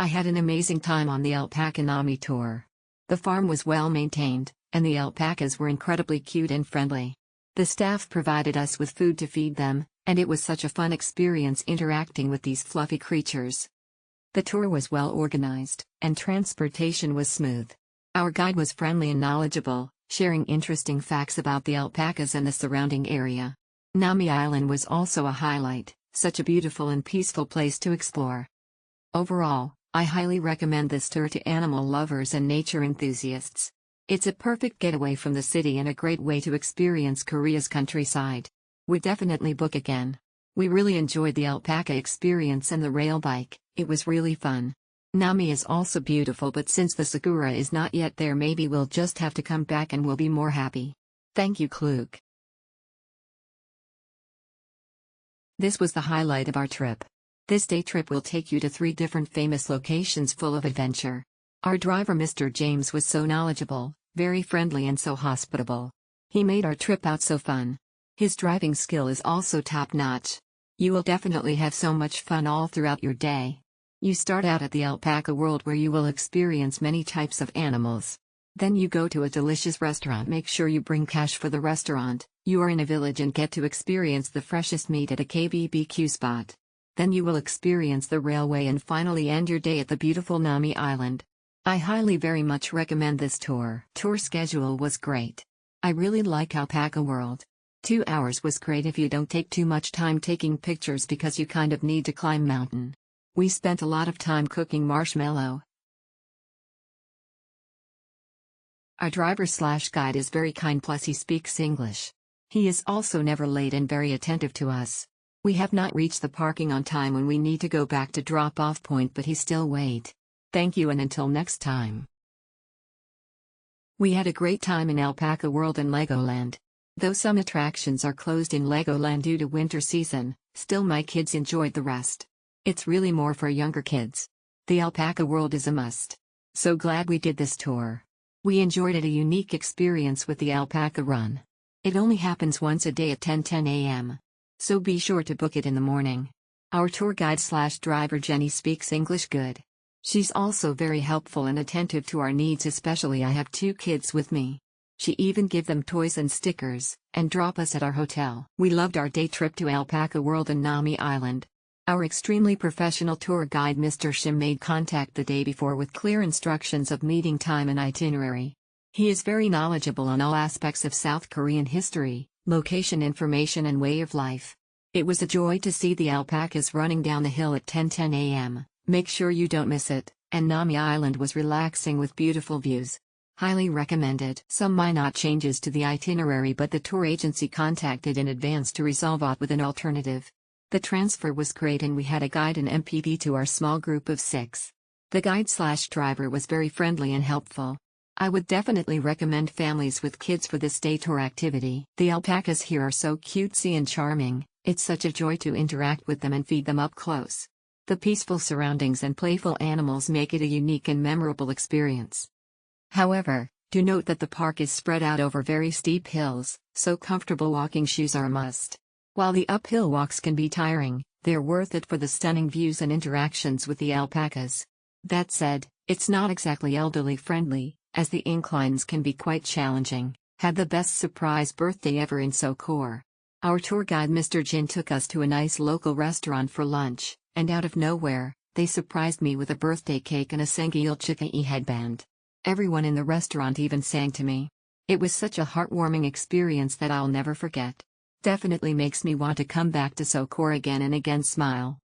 I had an amazing time on the Alpaca Nami tour. The farm was well maintained, and the alpacas were incredibly cute and friendly. The staff provided us with food to feed them, and it was such a fun experience interacting with these fluffy creatures. The tour was well organized, and transportation was smooth. Our guide was friendly and knowledgeable, sharing interesting facts about the alpacas and the surrounding area. Nami Island was also a highlight, such a beautiful and peaceful place to explore. Overall, I highly recommend this tour to animal lovers and nature enthusiasts. It's a perfect getaway from the city and a great way to experience Korea's countryside. Would definitely book again. We really enjoyed the alpaca experience and the rail bike, it was really fun. Nami is also beautiful, but since the sakura is not yet there, maybe we'll just have to come back and we'll be more happy. Thank you, Klug. This was the highlight of our trip. This day trip will take you to 3 different famous locations full of adventure. Our driver Mr. James was so knowledgeable, very friendly and so hospitable. He made our trip out so fun. His driving skill is also top-notch. You will definitely have so much fun all throughout your day. You start out at the Alpaca World, where you will experience many types of animals. Then you go to a delicious restaurant. Make sure you bring cash for the restaurant. You are in a village and get to experience the freshest meat at a KBBQ spot. Then you will experience the railway and finally end your day at the beautiful Nami Island. I highly very much recommend this tour. Tour schedule was great. I really like Alpaca World. 2 hours was great if you don't take too much time taking pictures because you kind of need to climb mountain. We spent a lot of time cooking marshmallow. Our driver/guide is very kind, plus he speaks English. He is also never late and very attentive to us. We have not reached the parking on time when we need to go back to drop-off point, but he still wait. Thank you and until next time. We had a great time in Alpaca World and Legoland. Though some attractions are closed in Legoland due to winter season, still my kids enjoyed the rest. It's really more for younger kids. The Alpaca World is a must. So glad we did this tour. We enjoyed it, a unique experience with the Alpaca Run. It only happens once a day at 10:10 a.m. So be sure to book it in the morning. Our tour guide/driver Jenny speaks English good. She's also very helpful and attentive to our needs, especially I have 2 kids with me. She even give them toys and stickers, and drop us at our hotel. We loved our day trip to Alpaca World and Nami Island. Our extremely professional tour guide Mr. Shim made contact the day before with clear instructions of meeting time and itinerary. He is very knowledgeable on all aspects of South Korean history, location information and way of life. It was a joy to see the alpacas running down the hill at 10:10 a.m. Make sure you don't miss it, and Nami Island was relaxing with beautiful views. Highly recommended. Some minor changes to the itinerary, but the tour agency contacted in advance to resolve it with an alternative. The transfer was great and we had a guide and MPV to our small group of 6. The guide/driver was very friendly and helpful. I would definitely recommend families with kids for this day tour activity. The alpacas here are so cutesy and charming, it's such a joy to interact with them and feed them up close. The peaceful surroundings and playful animals make it a unique and memorable experience. However, do note that the park is spread out over very steep hills, so comfortable walking shoes are a must. While the uphill walks can be tiring, they're worth it for the stunning views and interactions with the alpacas. That said, it's not exactly elderly friendly, as the inclines can be quite challenging. Had the best surprise birthday ever in Seoul. Our tour guide Mr. Jin took us to a nice local restaurant for lunch, and out of nowhere, they surprised me with a birthday cake and a Sangyeolchika headband. Everyone in the restaurant even sang to me. It was such a heartwarming experience that I'll never forget. Definitely makes me want to come back to Seoul again and again. Smile.